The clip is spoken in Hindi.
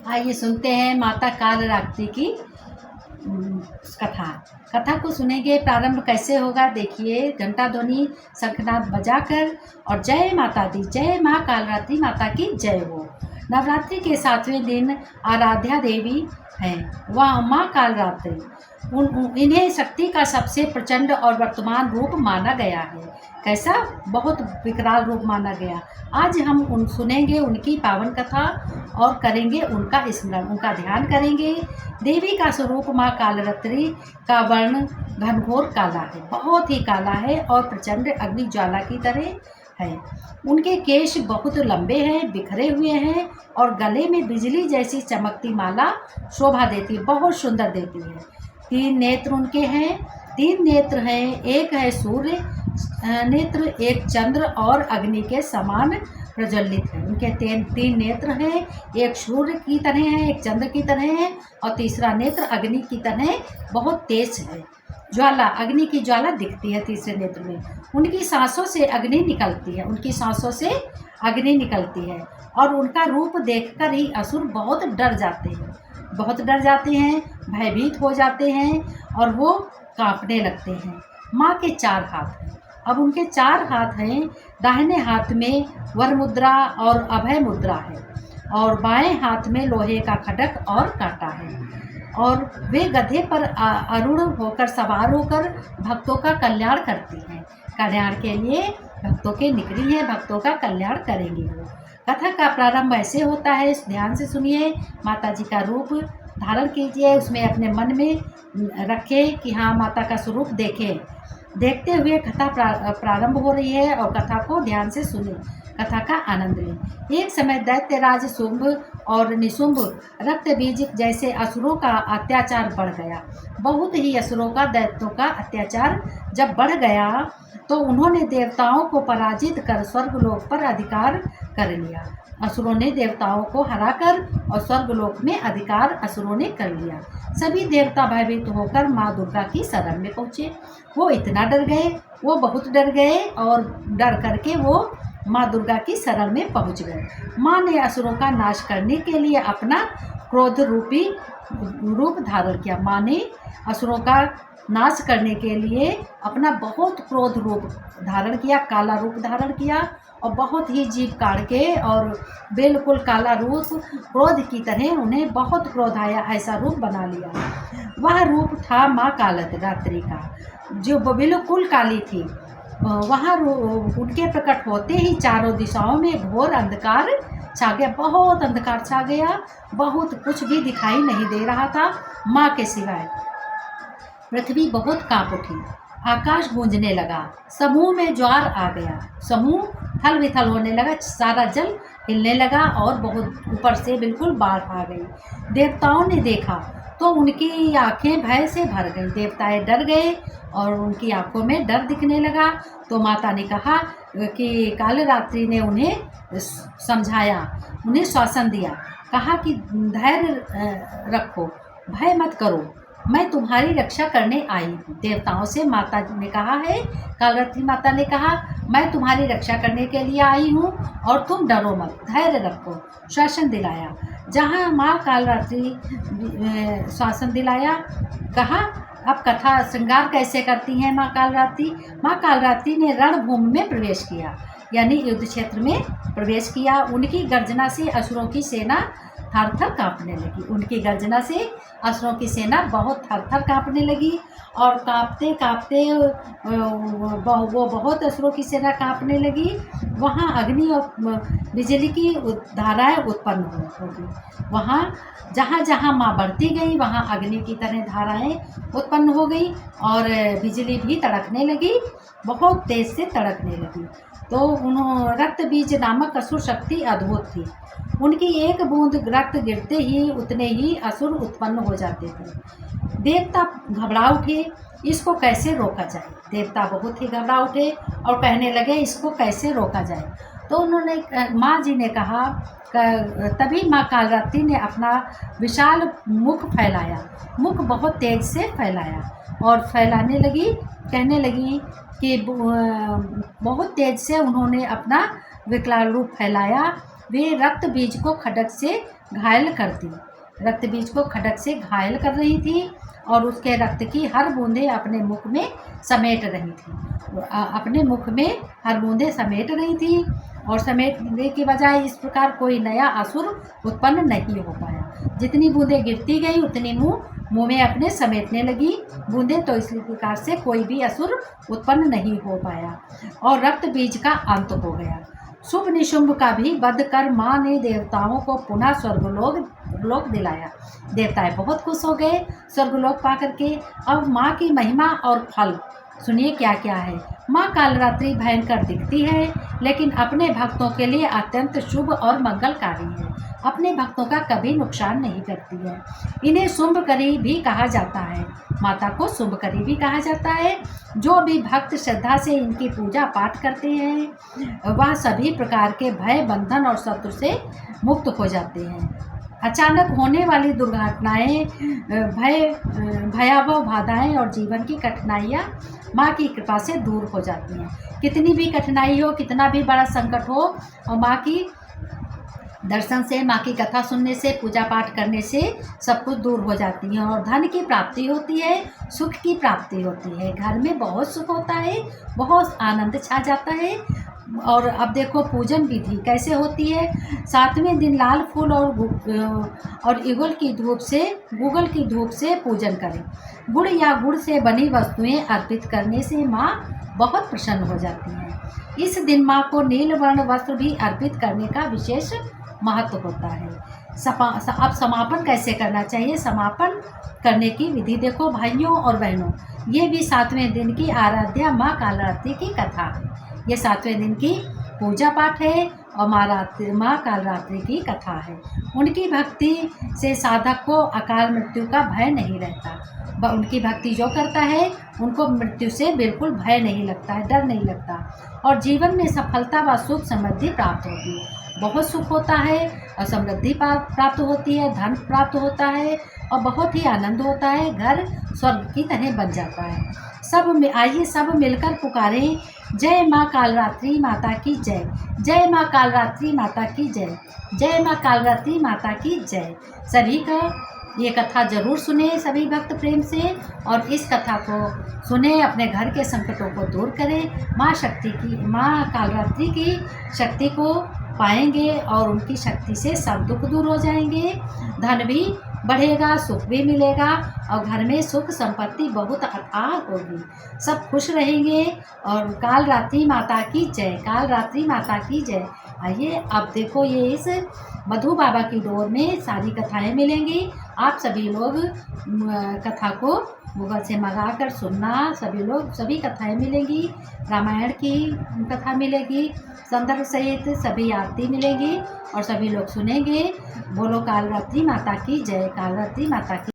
आइए सुनते हैं माता कालरात्रि की कथा। कथा को सुनेंगे। प्रारंभ कैसे होगा देखिए। घंटा ध्वनि शंखनाद बजाकर और जय माता दी, जय माँ कालरात्रि माता की जय हो। नवरात्रि के 7वें दिन आराध्या देवी हैं वह माँ कालरात्रि। इन्हें शक्ति का सबसे प्रचंड और वर्तमान रूप माना गया है। कैसा? बहुत विकराल रूप माना गया। आज हम सुनेंगे उनकी पावन कथा और करेंगे उनका स्मरण, उनका ध्यान करेंगे। देवी का स्वरूप माँ कालरात्रि का वर्ण घनघोर काला है, बहुत ही काला है और प्रचंड अग्नि ज्वाला की तरह है। उनके केश बहुत लंबे हैं, बिखरे हुए हैं और गले में बिजली जैसी चमकती माला शोभा देती है, बहुत सुंदर देती है। 3 नेत्र उनके हैं, 3 नेत्र हैं। एक है सूर्य नेत्र, एक चंद्र और अग्नि के समान प्रज्वलित है। उनके 3 नेत्र हैं, एक सूर्य की तरह है, एक चंद्र की तरह है और तीसरा नेत्र अग्नि की तरह बहुत तेज है। ज्वाला, अग्नि की ज्वाला दिखती है तीसरे नेत्र में। उनकी सांसों से अग्नि निकलती है, उनकी सांसों से अग्नि निकलती है और उनका रूप देखकर ही असुर बहुत डर जाते हैं, बहुत डर जाते हैं, भयभीत हो जाते हैं और वो कांपने लगते हैं। माँ के 4 हाथ हैं। अब उनके 4 हाथ हैं। दाहिने हाथ में वर मुद्रा और अभय मुद्रा है और बाएं हाथ में लोहे का खड्ग और कांटा है और वे गधे पर आरूढ़ होकर सवार होकर भक्तों का कल्याण करती हैं। कल्याण के लिए भक्तों के निकली हैं, भक्तों का कल्याण करेंगी वो। कथा का प्रारंभ ऐसे होता है, ध्यान से सुनिए। माता जी का रूप धारण कीजिए, उसमें अपने मन में रखें कि हाँ माता का स्वरूप देखें। देखते हुए कथा प्रारंभ हो रही है और कथा को ध्यान से सुने, कथा का आनंद लें। एक समय दैत्यराज शुंभ और निशुंभ रक्त बीज जैसे असुरों का अत्याचार बढ़ गया। बहुत ही असुरों का, दैत्यों का अत्याचार जब बढ़ गया तो उन्होंने देवताओं को पराजित कर स्वर्गलोक पर अधिकार कर लिया। असुरों ने देवताओं को हराकर और स्वर्गलोक में अधिकार असुरों ने कर लिया। सभी देवता भयभीत होकर माँ दुर्गा की शरण में पहुँचे। वो इतना डर गए, वो बहुत डर गए और डर करके वो माँ दुर्गा की शरण में पहुँच गए। माँ ने असुरों का नाश करने के लिए अपना क्रोध रूपी रूप धारण किया। माँ ने असुरों का नाश करने के लिए अपना बहुत क्रोध रूप धारण किया, काला रूप धारण किया और बहुत ही जीभ काट के और बिल्कुल काला रूप, क्रोध की तरह उन्हें बहुत क्रोध आया, ऐसा रूप बना लिया। वह रूप था माँ कालरात्रि का, जो बिल्कुल काली थी। वहाँ उनके प्रकट होते ही चारों दिशाओं में घोर अंधकार छा गया, बहुत अंधकार छा गया, बहुत कुछ भी दिखाई नहीं दे रहा था माँ के सिवाय। पृथ्वी बहुत कांप उठी, आकाश गूंजने लगा, समूह में ज्वार आ गया, समूह थल विथल होने लगा, सारा जल हिलने लगा और बहुत ऊपर से बिल्कुल बाढ़ आ गई। देवताओं ने देखा तो उनकी आंखें भय से भर गई, देवताएं डर गए और उनकी आंखों में डर दिखने लगा। तो माता ने कहा कि कालरात्रि ने उन्हें समझाया, उन्हें शासन दिया, कहा कि धैर्य रखो, भय मत करो, मैं तुम्हारी रक्षा करने आई हूँ। देवताओं से माता ने कहा है, कालरात्रि माता ने कहा मैं तुम्हारी रक्षा करने के लिए आई हूँ और तुम डरो मत, धैर्य रखो, शासन दिलाया। जहाँ माँ कालरात्रि शासन दिलाया, कहा अब कथा श्रृंगार कैसे करती हैं माँ कालरात्रि। माँ कालरात्रि ने रणभूमि में प्रवेश किया, यानी युद्ध क्षेत्र में प्रवेश किया। उनकी गर्जना से असुरों की सेना थर थर काँपने लगी। उनकी गर्जना से असुरों की सेना बहुत थर थर काँपने लगी और काँपते काँपते वो बहुत असुरों की सेना काँपने लगी। वहाँ अग्नि और बिजली की धाराएं उत्पन्न होगी। वहाँ जहाँ जहाँ माँ बढ़ती गई वहाँ अग्नि की तरह धाराएं उत्पन्न हो गई और बिजली भी तड़कने लगी, बहुत तेज से तड़कने लगी। तो रक्त बीज नामक असुर शक्ति अद्भुत थी। उनकी एक बूंद रक्त गिरते ही उतने ही असुर उत्पन्न हो जाते थे। देवता घबरा उठे, इसको कैसे रोका जाए। देवता बहुत ही घबरा उठे और कहने लगे इसको कैसे रोका जाए। तो उन्होंने माँ जी ने कहा, तभी माँ कालरात्रि ने अपना विशाल मुख फैलाया, मुख बहुत तेज से फैलाया और फैलाने लगी, कहने लगी कि बहुत तेज से उन्होंने अपना विकराल रूप फैलाया वे रक्त बीज को खड्ग से घायल करती, रक्त बीज को खड्ग से घायल कर रही थी और उसके रक्त की हर बूंदे अपने मुख में समेट रही थी, अपने मुख में हर बूंदे समेट रही थी और समेटने की बजाय इस प्रकार कोई नया असुर उत्पन्न नहीं हो पाया। जितनी बूंदें गिरती गई उतनी मुंह में अपने समेटने लगी बूंदें, तो इस प्रकार से कोई भी असुर उत्पन्न नहीं हो पाया और रक्त बीज का अंत हो गया। शुभ निशुंभ का भी वध कर माँ ने देवताओं को पुनः स्वर्गलोक दिलाया। देवताएं बहुत खुश हो गए स्वर्गलोक पा करके। अब माँ की महिमा और फल सुनिए क्या क्या है। माँ कालरात्रि भयंकर दिखती है, लेकिन अपने भक्तों के लिए अत्यंत शुभ और मंगलकारी है। अपने भक्तों का कभी नुकसान नहीं करती है। इन्हें शुंभकरी भी कहा जाता है, माता को शुंभकरी भी कहा जाता है। जो भी भक्त श्रद्धा से इनकी पूजा पाठ करते हैं वह सभी प्रकार के भय, बंधन और शत्रु से मुक्त हो जाते हैं। अचानक होने वाली दुर्घटनाएं, भयावह बाधाएं और जीवन की कठिनाइयाँ माँ की कृपा से दूर हो जाती हैं। कितनी भी कठिनाई हो, कितना भी बड़ा संकट हो, और माँ की दर्शन से, माँ की कथा सुनने से, पूजा पाठ करने से सब कुछ दूर हो जाती है और धन की प्राप्ति होती है, सुख की प्राप्ति होती है। घर में बहुत सुख होता है, बहुत आनंद छा जाता है। और अब देखो पूजन विधि कैसे होती है। 7वें दिन लाल फूल और ईगल की धूप से पूजन करें। गुड़ या गुड़ से बनी वस्तुएं अर्पित करने से माँ बहुत प्रसन्न हो जाती हैं। इस दिन माँ को नील वर्ण वस्त्र भी अर्पित करने का विशेष महत्व होता है। अब समापन कैसे करना चाहिए। समापन करने की विधि देखो भाइयों और बहनों, ये भी 7वें दिन की आराध्या माँ कालरात्रि की कथा है। ये 7वें दिन की पूजा पाठ है और माँ कालरात्रि की कथा है। उनकी भक्ति से साधक को अकाल मृत्यु का भय नहीं रहता। उनकी भक्ति जो करता है उनको मृत्यु से बिल्कुल भय नहीं लगता है, डर नहीं लगता और जीवन में सफलता व सुख समृद्धि प्राप्त होती है। बहुत सुख होता है और समृद्धि प्राप्त होती है, धन प्राप्त होता है और बहुत ही आनंद होता है। घर स्वर्ग की तरह बन जाता है। आइए सब मिलकर पुकारें, जय माँ कालरात्रि माता की जय, जय माँ कालरात्रि माता की जय, जय माँ कालरात्रि माता की जय। सभी का ये कथा जरूर सुने सभी भक्त प्रेम से और इस कथा को सुने, अपने घर के संकटों को दूर करें। माँ कालरात्रि की शक्ति को पाएंगे और उनकी शक्ति से सब दुख दूर हो जाएंगे, धन भी बढ़ेगा, सुख भी मिलेगा और घर में सुख संपत्ति बहुत अथाह होगी, सब खुश रहेंगे। और कालरात्रि माता की जय, कालरात्रि माता की जय। आइए अब देखो ये इस मधु बाबा की डोर में सारी कथाएं मिलेंगी। आप सभी लोग कथा को गूगल से मंगा कर सुनना। सभी कथाएं मिलेंगी, रामायण की कथा मिलेगी संदर्भ सहित, सभी आरती मिलेगी और सभी लोग सुनेंगे। बोलो कालरात्रि माता की जय, कालरात्रि माता की।